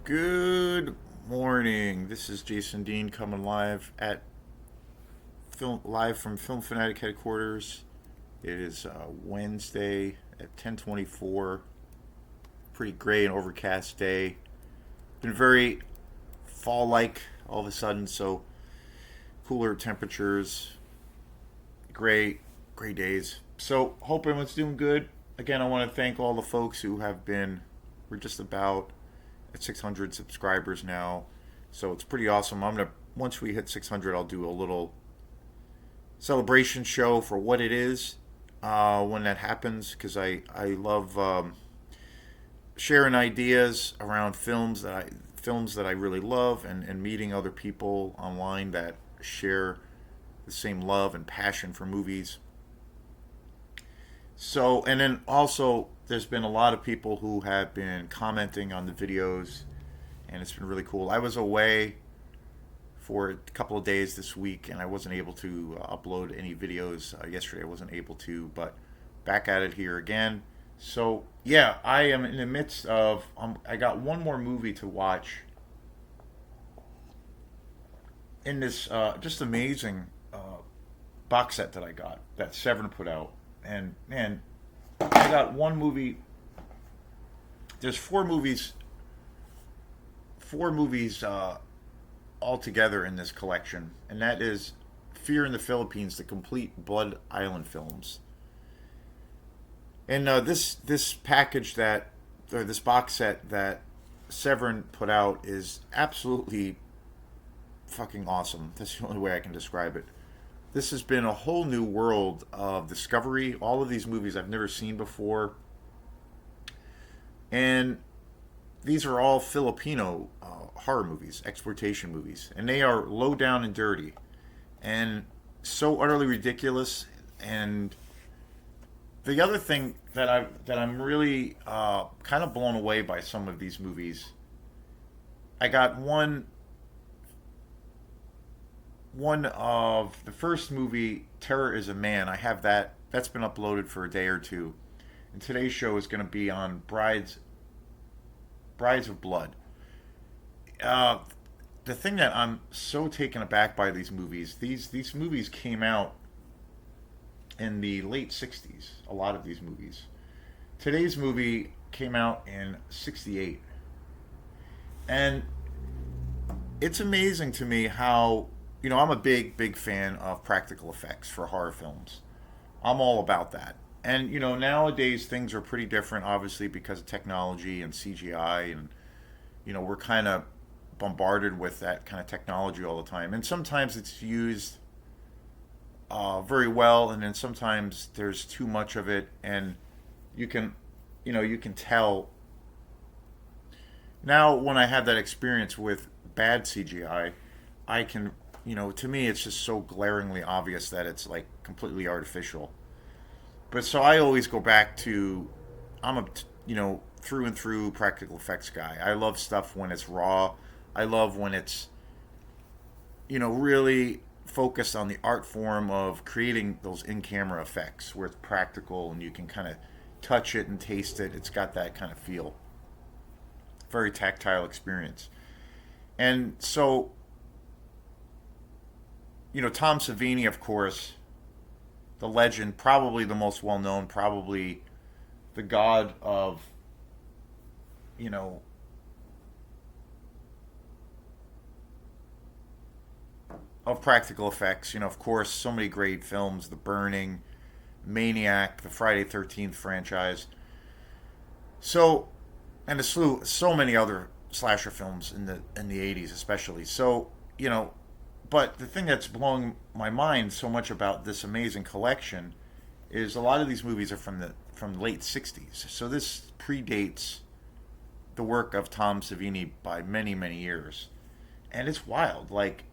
Good morning. This is Jason Dean coming live from Film Fanatic headquarters. It is Wednesday at 10:24. Pretty gray and overcast day. Been very fall-like all of a sudden, so cooler temperatures, gray days. So hope everyone's doing good. Again, I want to thank all the folks who have been. We're just about at 600 subscribers now, so it's pretty awesome. I'm gonna Once we hit 600, I'll do a little celebration show for what it is when that happens, because I love sharing ideas around films that I really love, and meeting other people online that share the same love and passion for movies. So, and then also, there's been a lot of people who have been commenting on the videos, and it's been really cool. I was away for a couple of days this week, and I wasn't able to upload any videos yesterday. I wasn't able to, but back at it here again. So, yeah, I am in the midst of. I got one more movie to watch in this just amazing box set that I got that Severin put out. And man, I got one movie. There's four movies all together in this collection, and that is Fear in the Philippines, the complete Blood Island films. And this package that or this box set that Severin put out is absolutely fucking awesome. That's the only way I can describe it. This has been a whole new world of discovery. All of these movies I've never seen before, and these are all Filipino horror movies, exploitation movies, and they are low down and dirty, and so utterly ridiculous. And the other thing that I'm really kind of blown away by some of these movies. I got one of the first movie, Terror is a Man. I have that. That's been uploaded for a day or two. And today's show is going to be on Brides of Blood. Uh, the thing that I'm so taken aback by these movies came out in the late '60s. A lot of these movies. Today's movie came out in '68, and it's amazing to me how I'm a big fan of practical effects for horror films. I'm all about that. And nowadays things are pretty different, obviously, because of technology and CGI, and we're kind of bombarded with that kind of technology all the time. And sometimes it's used very well, and then sometimes there's too much of it, and you can you can tell. Now, when I have that experience with bad CGI, I can, to me, it's just so glaringly obvious that it's like completely artificial. But so I always go back to, I'm a, through and through practical effects guy. I love stuff when it's raw. I love when it's, really focused on the art form of creating those in camera effects where it's practical and you can kind of touch it and taste it. It's got that kind of feel. Very tactile experience. And so, Tom Savini, of course, the legend, probably the most well known, probably the god you know, of practical effects. Of course, so many great films: The Burning, Maniac, the Friday 13th franchise. So, and so many other slasher films in the 80s, especially. So, but the thing that's blowing my mind so much about this amazing collection is a lot of these movies are from the late '60s. So this predates the work of Tom Savini by many years, and it's wild. Like,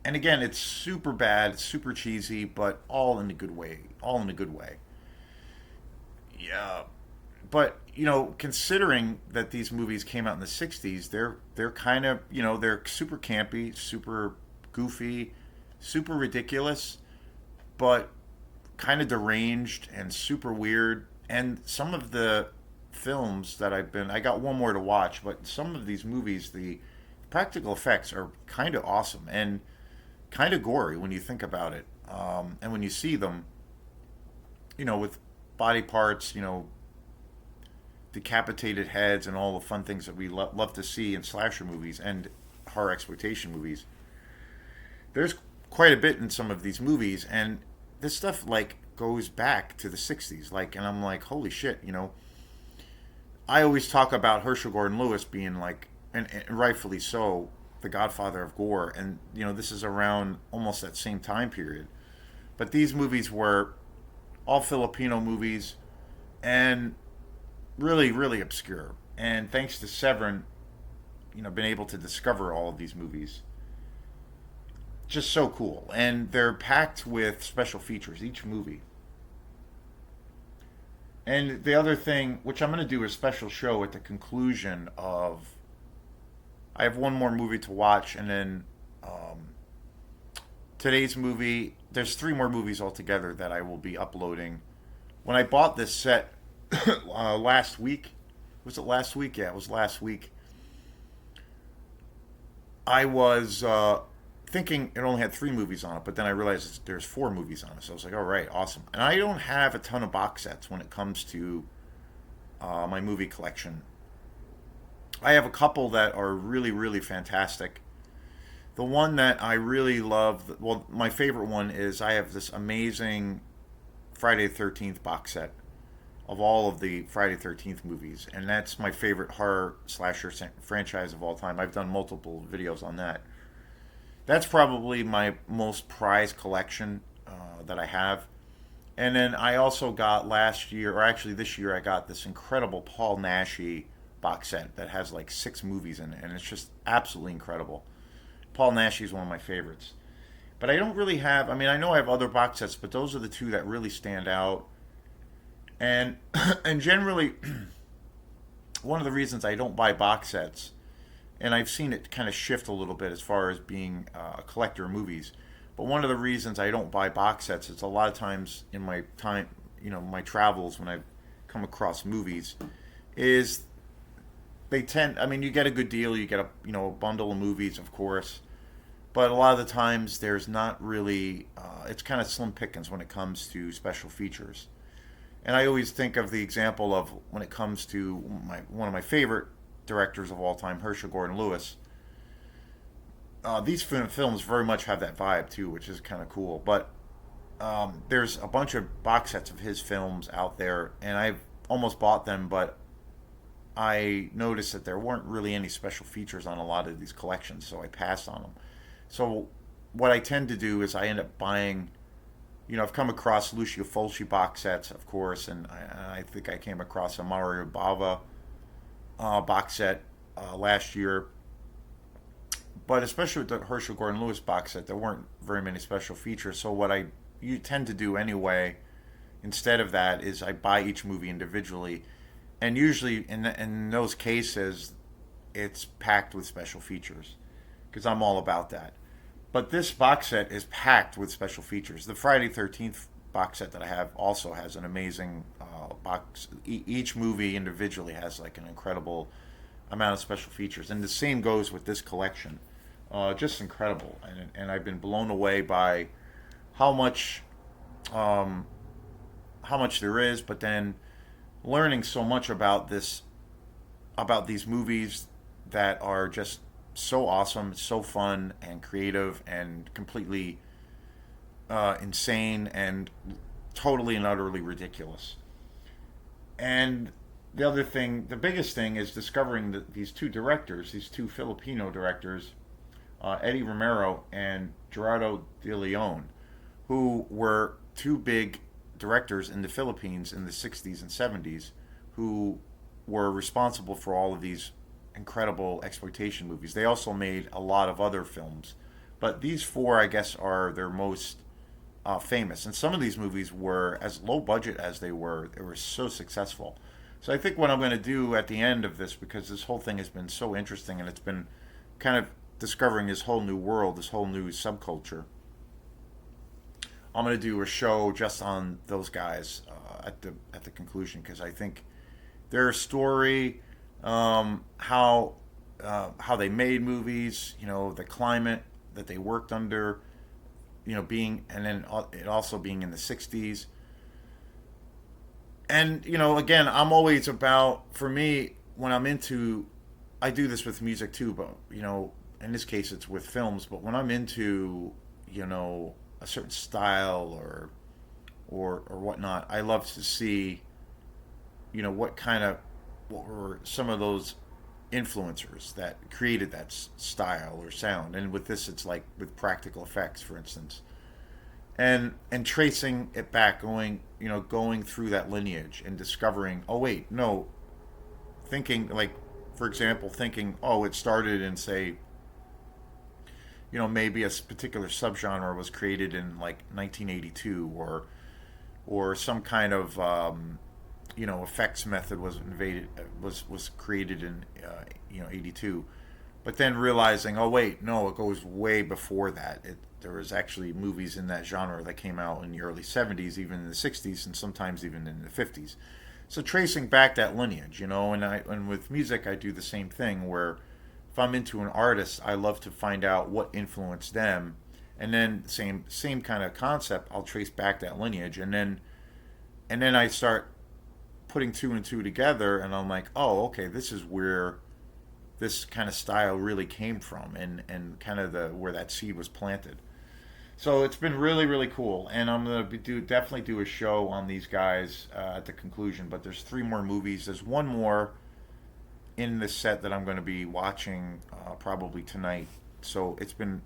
and again, it's super bad, super cheesy, but all in a good way. All in a good way. Yeah, but considering that these movies came out in the '60s, they're kind of they're super campy, super goofy, super ridiculous, but kind of deranged and super weird. And some of the films that I got one more to watch, but some of these movies, the practical effects are kind of awesome and kind of gory when you think about it. And when you see them, with body parts, decapitated heads and all the fun things that we love to see in slasher movies and horror exploitation movies. There's quite a bit in some of these movies, and this stuff like goes back to the '60s. Like, and I'm like, holy shit, I always talk about Herschel Gordon Lewis being like, and rightfully so, the godfather of gore, and this is around almost that same time period. But these movies were all Filipino movies, and really, really obscure. And thanks to Severin, been able to discover all of these movies. Just so cool. And they're packed with special features, each movie. And the other thing, which I'm going to do a special show at the conclusion of. I have one more movie to watch, and then today's movie. There's three more movies altogether that I will be uploading. When I bought this set last week, was it last week? Yeah, it was last week. I was thinking it only had three movies on it, but then I realized there's four movies on it. So I was like, all right, awesome. And I don't have a ton of box sets when it comes to my movie collection. I have a couple that are really, really fantastic. The one that I really love, well, my favorite one is I have this amazing Friday the 13th box set of all of the Friday the 13th movies. And that's my favorite horror slasher franchise of all time. I've done multiple videos on that. That's probably my most prized collection that I have. And then I also got last year, or actually this year, I got this incredible Paul Naschy box set that has like 6 movies in it, and it's just absolutely incredible. Paul Naschy is one of my favorites. But I don't really have, I mean, I know I have other box sets, but those are the two that really stand out. And and generally, one of the reasons I don't buy box sets, and I've seen it kind of shift a little bit as far as being a collector of movies, but one of the reasons I don't buy box sets is a lot of times in my time, my travels when I've come across movies, is they tend, I mean, you get a good deal, you get a bundle of movies, of course, but a lot of the times there's not really, it's kind of slim pickings when it comes to special features. And I always think of the example of when it comes to one of my favorite directors of all time, Herschel Gordon Lewis. These films very much have that vibe too, which is kind of cool. But there's a bunch of box sets of his films out there, and I've almost bought them, but I noticed that there weren't really any special features on a lot of these collections, so I passed on them. So what I tend to do is I end up buying, I've come across Lucio Fulci box sets, of course, and I think I came across a Mario Bava box set last year. But especially with the Herschel Gordon Lewis box set, there weren't very many special features. So what you tend to do anyway, instead of that, is I buy each movie individually, and usually in those cases, it's packed with special features, because I'm all about that. But this box set is packed with special features. The Friday 13th box set that I have also has an amazing box. Each movie individually has like an incredible amount of special features, and the same goes with this collection. Just incredible, and I've been blown away by how much there is, but then learning so much about these movies that are just so awesome, so fun and creative and completely insane and totally and utterly ridiculous. And the biggest thing is discovering that these two directors, these two Filipino directors, Eddie Romero and Gerardo de Leon, who were two big directors in the Philippines in the 60s and 70s, who were responsible for all of these incredible exploitation movies. They also made a lot of other films, but these four, I guess, are their most famous. And some of these movies were, as low budget as they were so successful. So I think what I'm going to do at the end of this, because this whole thing has been so interesting and it's been kind of discovering this whole new world, this whole new subculture, I'm going to do a show just on those guys at the conclusion, because I think their story, how they made movies, the climate that they worked under, being, and then it also being in the '60s. And again, I'm always about, for me, when I'm into, I do this with music too, but in this case it's with films. But when I'm into, a certain style or whatnot, I love to see, what were some of those influencers that created that style or sound. And with this, it's like with practical effects, for instance, and tracing it back, going through that lineage and discovering, oh wait, no, thinking like, for example, thinking, oh, it started in, say, maybe a particular subgenre was created in like 1982, or some kind of effects method was invaded was created in 82, but then realizing, oh wait, no, it goes way before that. There was actually movies in that genre that came out in the early '70s, even in the '60s, and sometimes even in the '50s. So tracing back that lineage, and with music, I do the same thing. Where if I'm into an artist, I love to find out what influenced them, and then same kind of concept. I'll trace back that lineage, and then I start putting two and two together, and I'm like, oh, okay, this is where this kind of style really came from, and kind of the where that seed was planted. So it's been really, really cool, and I'm gonna definitely do a show on these guys at the conclusion. But there's three more movies. There's one more in this set that I'm going to be watching probably tonight. So it's been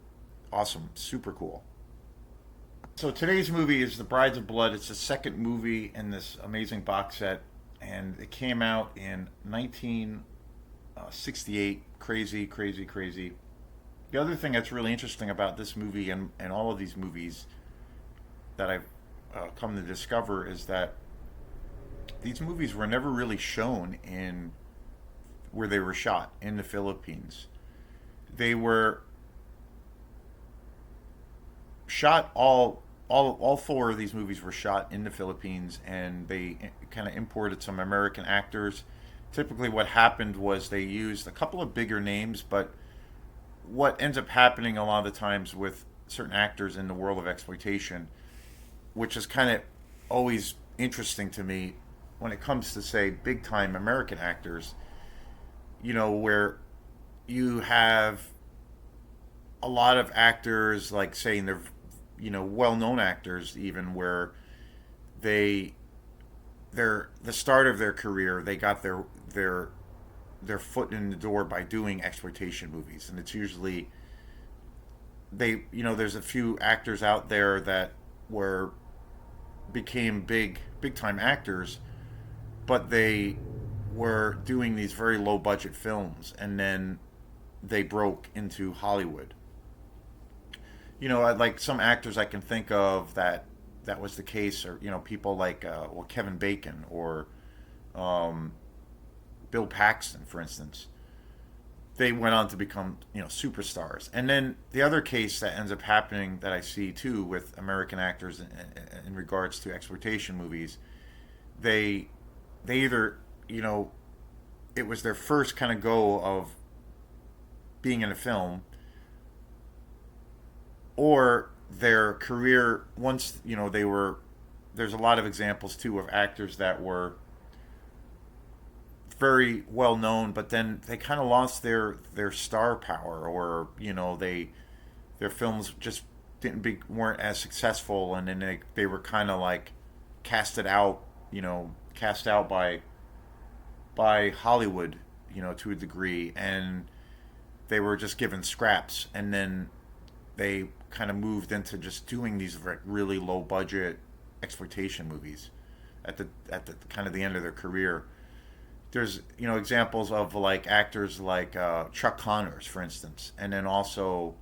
awesome, super cool. So today's movie is The Brides of Blood. It's the second movie in this amazing box set, and it came out in 1968. Crazy, crazy, crazy. The other thing that's really interesting about this movie, and all of these movies that I've come to discover, is that these movies were never really shown in where they were shot in the Philippines. They were shot all four of these movies were shot in the Philippines, and they kind of imported some American actors. Typically, what happened was they used a couple of bigger names, but what ends up happening a lot of the times with certain actors in the world of exploitation, which is kind of always interesting to me when it comes to, say, big time American actors, where you have a lot of actors, like saying they're, well known actors, even where they're the start of their career, they got their foot in the door by doing exploitation movies, and it's usually there's a few actors out there that were became big time actors, but they were doing these very low budget films, and then they broke into Hollywood. Like some actors I can think of that was the case, or people like Kevin Bacon, or um, Bill Paxton, for instance. They went on to become superstars. And then the other case that ends up happening that I see too with American actors in regards to exploitation movies, they either it was their first kind of go of being in a film, or their career, once they were, there's a lot of examples too of actors that were very well known, but then they kind of lost their star power, or their films just weren't as successful, and then they were kind of like casted out, cast out by Hollywood, to a degree, and they were just given scraps, and then they kind of moved into just doing these really low budget exploitation movies at the kind of the end of their career. There's examples of like actors like Chuck Connors, for instance, and then also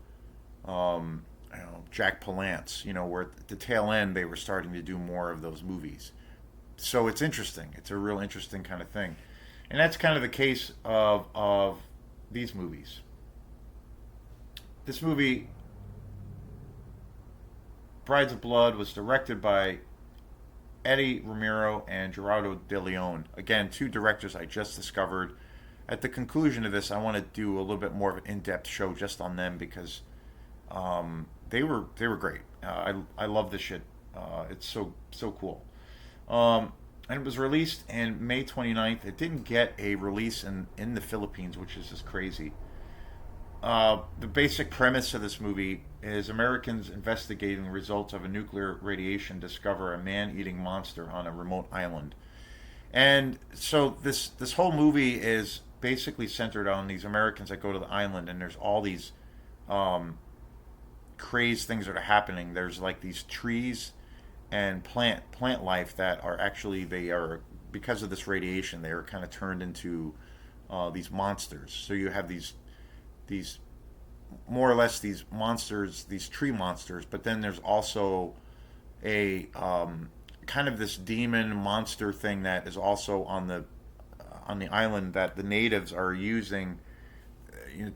Jack Palance. Where at the tail end they were starting to do more of those movies. So it's interesting. It's a real interesting kind of thing, and that's kind of the case of these movies. This movie, Brides of Blood, was directed by Eddie Romero and Gerardo De Leon. Again, two directors I just discovered. At the conclusion of this, I want to do a little bit more of an in-depth show just on them because they were great. I love this shit. It's so cool. And it was released in May 29th. It didn't get a release in the Philippines, which is just crazy. The basic premise of this movie is Americans investigating the results of a nuclear radiation discover a man-eating monster on a remote island. And so this whole movie is basically centered on these Americans that go to the island, and there's all these um, crazed things that are happening. There's like these trees and plant life that are actually they are because of this radiation they are kind of turned into these monsters. So you have these more or less these monsters, these tree monsters, but then there's also a kind of this demon monster thing that is also on the island that the natives are using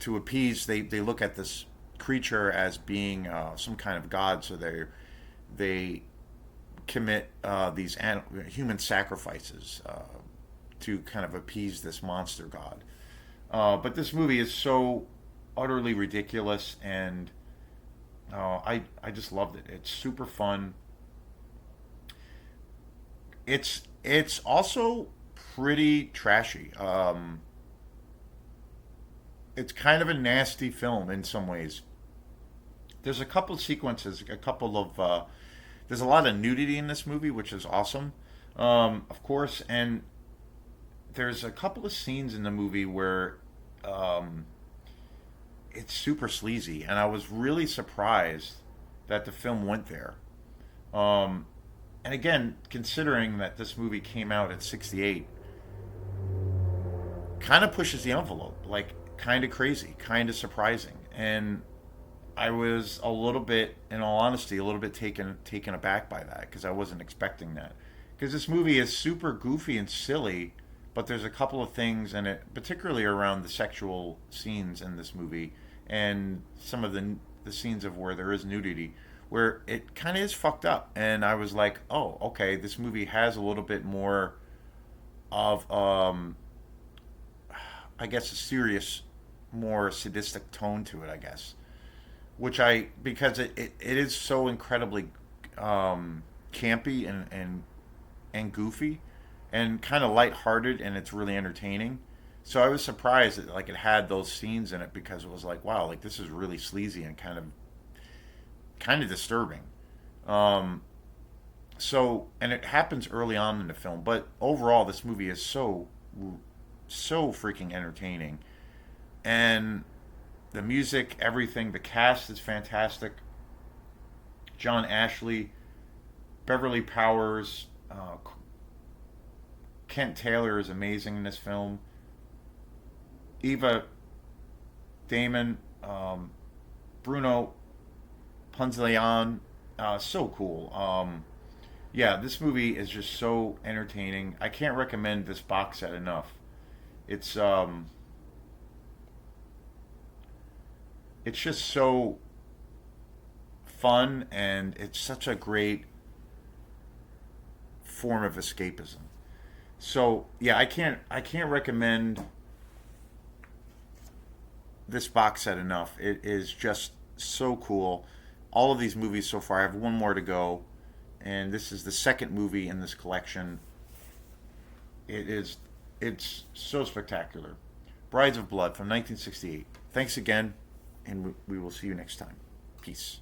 to appease. They look at this creature as being some kind of god, so they commit these human sacrifices to kind of appease this monster god. But this movie is so utterly ridiculous, and I just loved it. It's super fun. It's also pretty trashy. It's kind of a nasty film in some ways. There's a couple of sequences, a couple of there's a lot of nudity in this movie, which is awesome, of course, and there's a couple of scenes in the movie where um, it's super sleazy, and I was really surprised that the film went there. Um, and again, considering that this movie came out at 68, kind of pushes the envelope, like kind of crazy, kind of surprising, and I was a little bit, in all honesty, a little bit taken aback by that because I wasn't expecting that. Because this movie is super goofy and silly, but there's a couple of things in it, particularly around the sexual scenes in this movie, and some of the scenes of where there is nudity, where it kind of is fucked up, and I was like, oh, okay, this movie has a little bit more of I guess a serious, more sadistic tone to it, I guess. Which I because it is so incredibly campy and goofy and kind of lighthearted, and it's really entertaining. So I was surprised that like it had those scenes in it because it was like wow, like this is really sleazy and kind of disturbing. Um, so and it happens early on in the film, but overall this movie is so freaking entertaining, and the music, everything, the cast is fantastic. John Ashley, Beverly Powers, Kent Taylor is amazing in this film. Eva Damon, Bruno Punzleon, so cool. Yeah, this movie is just so entertaining. I can't recommend this box set enough. It's it's just so fun, and it's such a great form of escapism. So yeah, I can't recommend this box set enough. It is just so cool. All of these movies so far. I have one more to go, and this is the second movie in this collection. It is it's so spectacular. Brides of Blood from 1968. Thanks again, and we will see you next time. Peace.